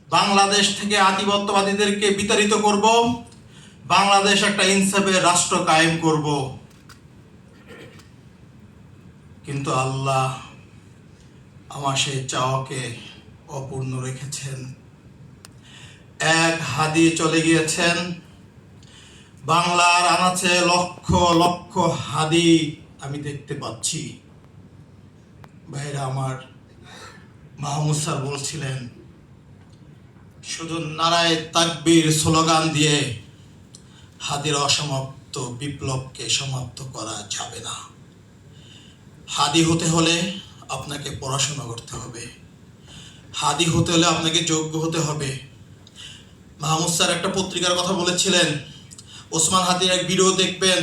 বাংলাদেশ থেকে আধিপত্যবাদীদেরকে বিতাড়িত করব, বাংলাদেশ একটা ইনসাফের রাষ্ট্র কায়েম করব। কিন্তু আল্লাহ আমার সেই চাওয়াকে অপূর্ণ রেখেছেন। এক হাদি চলে গিয়েছেন, বাংলার আনাচে লক্ষ লক্ষ হাদি আমি দেখতে পাচ্ছি। ভাইরা আমার, মাহমুদ স্যার বলছিলেন শুধু নারায়ে তাকবীর স্লোগান দিয়ে হাদির অসমাপ্ত বিপ্লবকে সমাপ্ত করা যাবে না। হাদি হতে হলে আপনাকে পড়াশোনা করতে হবে, হাদি হতে হলে আপনাকে যোগ্য হতে হবে। মাহমুদ স্যার একটা পত্রিকার কথা বলেছিলেন, ওসমান হাদির এক ভিডিও দেখবেন,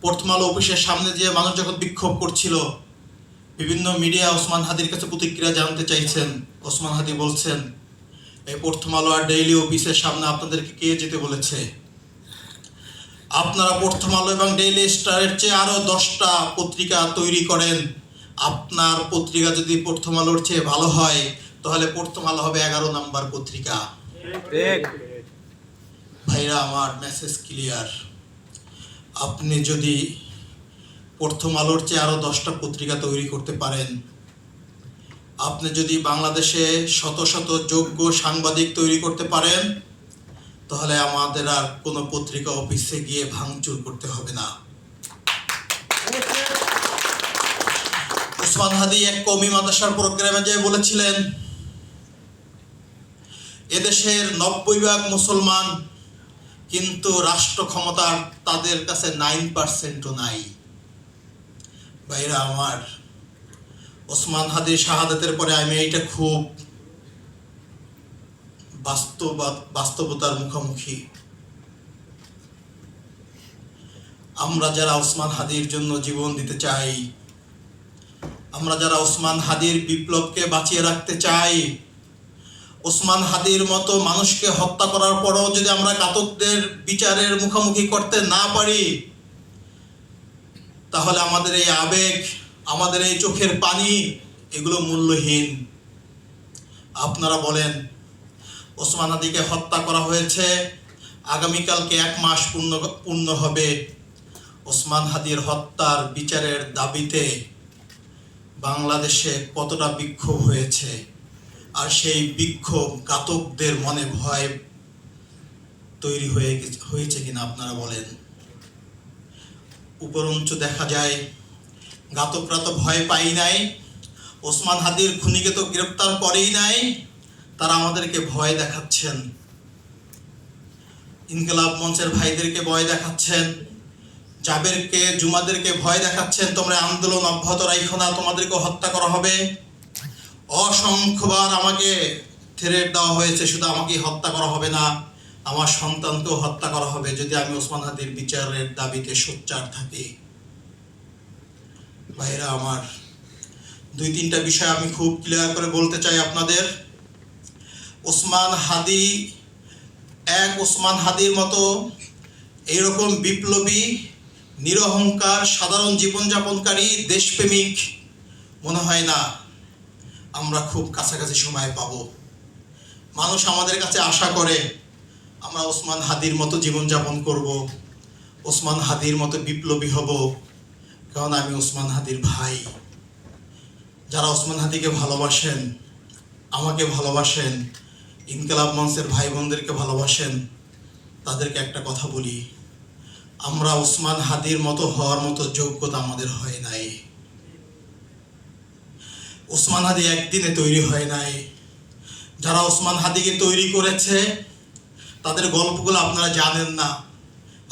প্রথম আলো অফিসের সামনে দিয়ে মানুষ যখন বিক্ষোভ করছিল, বিভিন্ন মিডিয়া ওসমান হাদির কাছে প্রতিক্রিয়া জানতে চাইছেন। ওসমান হাদি বলছেন, এই প্রথম আলো আর ডেইলি অফিসের সামনে আপনাদেরকে কে যেতে বলেছে? আপনারা প্রথম আলো এবং ডেইলি স্টারের চেয়ে আরো 10টা পত্রিকা তৈরি করেন। আপনার পত্রিকা যদি প্রথম আলোর চেয়ে ভালো হয়, তাহলে প্রথম আলো হবে 11 নম্বর পত্রিকা। ভাইরা আমার, মেসেজ ক্লিয়ার। আপনি যদি প্রথম আলোর চেয়ে আরো 10টা পত্রিকা তৈরি করতে পারেন, আপনি যদি বাংলাদেশে শত শত যোগ্য সাংবাদিক তৈরি করতে পারেন, তাহলে আমাদের আর কোনো পত্রিকা অফিসে গিয়ে ভাঙচুর করতে হবে না। ওসমান হাদি এক কওমি মাদ্রাসার প্রোগ্রামে যে বলেছিলেন, এদেশের 90% মুসলমান, কিন্তু রাষ্ট্র ক্ষমতার তাদের কাছে 9%ও নাই। ভাইরা আমার, ওসমান হাদির শাহাদাতের পরে আমি এইটা খুব বাস্তবতার মুখোমুখি। আমরা যারা ওসমান হাদির জন্য জীবন দিতে চাই, আমরা যারা ওসমান হাদির বিপ্লবকে বাঁচিয়ে রাখতে চাই, ওসমান হাদির মতো মানুষকে হত্যা করার পরও যদি আমরা ঘাতকদের বিচারের মুখোমুখি করতে না পারি, তাহলে আমাদের এই আবেগ, আমাদের এই চোখের পানি, এগুলো মূল্যহীন। আপনারা বলেন, ওসমান হাদিকে হত্যা করা হয়েছে, আগামীকালকে 1 মাস পূর্ণ হবে। ওসমান হাদির হত্যার বিচারের দাবিতে বাংলাদেশে কতটা বিক্ষোভ হয়েছে, আর সেই বিক্ষোভ ঘাতকদের মনে ভয় তৈরি হয়েছে কিনা আপনারা বলেন। উপরঞ্চ দেখা যায় ঘাতকরা তো ভয় পাই নাই, ওসমান হাদির খুনিকে তো গ্রেফতার করেই নাই, তারা আমাদেরকে ভয় দেখাচ্ছেন। ইনকিলাব মঞ্চের ভাইদেরকে ভয় দেখাচ্ছেন, জাবেরকে, জুমাদেরকে ভয় দেখাচ্ছেন, তোমরা আন্দোলন অব্যাহত রাখো না, তোমাদেরকে হত্যা করা হবে। অসংখ্যবার আমাকে থ্রেট দেওয়া হয়েছে, শুধু আমাকে হত্যা করা হবে না, আমার সন্তানকেও হত্যা করা হবে যদি আমি ওসমান হাদির বিচারের দাবিতে সোচ্চার থাকি। ভাইরা আমার, 2-3টা বিষয় আমি খুব ক্লিয়ার করে বলতে চাই আপনাদের। ওসমান হাদি, ওসমান হাদির মতো এইরকম বিপ্লবী, নিরহংকার, সাধারণ জীবনযাপনকারী, দেশপ্রেমিক মনে হয় না আমরা খুব কাছাকাছি সময় পাব। মানুষ আমাদের কাছে আশা করে আমরা ওসমান হাদির মতো জীবনযাপন করব, ওসমান হাদির মতো বিপ্লবী হব, কারণ আমি ওসমান হাদির ভাই। যারা ওসমান হাদিকে ভালোবাসেন, আমাকে ভালোবাসেন, ইনকিলাব মঞ্চের ভাই বোনদেরকে ভালোবাসেন, তাদেরকে একটা কথা বলি, আমরা ওসমান হাদির মতো হওয়ার মতো যোগ্যতা আমাদের হয় নাই। ওসমান হাদি একদিনে তৈরি হয় নাই। যারা ওসমান হাদিকে তৈরি করেছে, তাদের গল্পগুলো আপনারা জানেন না।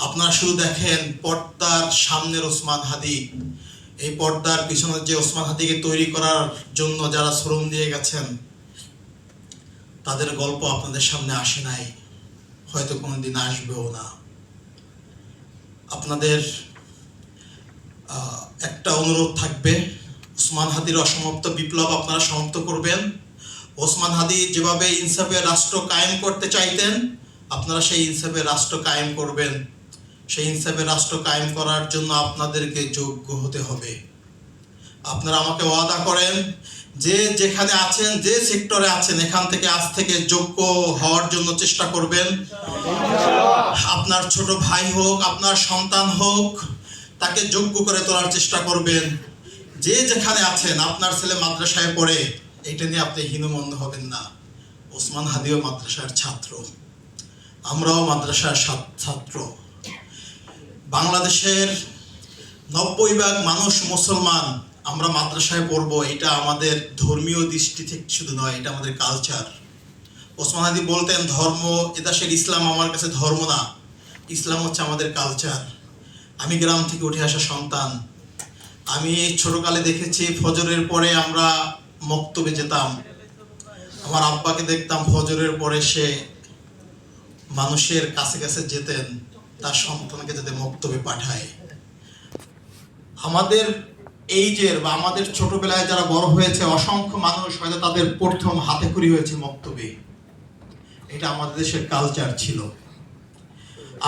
আপনারা শুধু দেখেন পর্দার সামনের ওসমান হাদি, এই পর্দার পিছনে যে ওসমান হাদিকে তৈরি করার জন্য যারা শ্রম দিয়ে গেছেন, তাদের গল্প আপনাদের সামনে আসে নাই, হয়তো কোনোদিন আসবেও না। আপনাদের একটা অনুরোধ থাকবে, ওসমান হাদির অসমাপ্ত বিপ্লব আপনারা সমাপ্ত করবেন। ওসমান হাদি যেভাবে ইনসাফের রাষ্ট্র কায়েম করতে চাইতেন, আপনারা সেই ইনসাফের রাষ্ট্র কায়েম করবেন। সেই ইনসাফের রাষ্ট্র কায়েম করার জন্য আপনাদেরকে যোগ্য হতে হবে। আপনারা আমাকে ওয়াদা করেন যে যেখানে আছেন, যে সেক্টরে আছেন, এখান থেকে আজ থেকে যোগ্য হওয়ার জন্য চেষ্টা করবেন। আপনার ছোট ভাই হোক, আপনার সন্তান হোক, তাকে যোগ্য করে তোলার চেষ্টা করবেন। যে যেখানে আছেন, আপনার ছেলে মাদ্রাসায় পড়ে, এটা নিয়ে আপনি হীনমন্য হবেন না। ওসমান হাদিও মাদ্রাসার ছাত্র, আমরাও মাদ্রাসার ছাত্র। বাংলাদেশের 90% মানুষ মুসলমান, আমরা মাদ্রাসায় পড়বো, এটা আমাদের ধর্মীয় দৃষ্টি থেকে শুধু নয়, এটা আমাদের কালচার। ওসমান হাদি বলতেন, ধর্ম এদেশের ইসলাম আমার কাছে ধর্ম না, ইসলাম হচ্ছে আমাদের কালচার। আমি গ্রাম থেকে উঠে আসা সন্তান, আমি ছোটকালে দেখেছি ফজরের পরে আমরা মক্তবে যেতাম। আমার আব্বাকে দেখতাম ফজরের পরে সে মানুষের কাছে কাছে যেতেন, তার সন্তানকে যাতে মক্তবে পাঠায়। আমাদের এইজের বা আমাদের ছোটবেলায় যারা বড় হয়েছে, অসংখ্য মানুষ হয়তো তাদের প্রথম হাতেখড়ি হয়েছে মক্তবে। এটা আমাদের দেশের কালচার ছিল।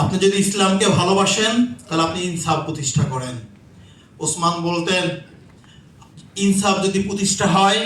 আপনি যদি ইসলামকে ভালোবাসেন, তাহলে আপনি ইনসাফ প্রতিষ্ঠা করেন। ওসমান বলতেন, ইনসাফ যদি প্রতিষ্ঠা হয়,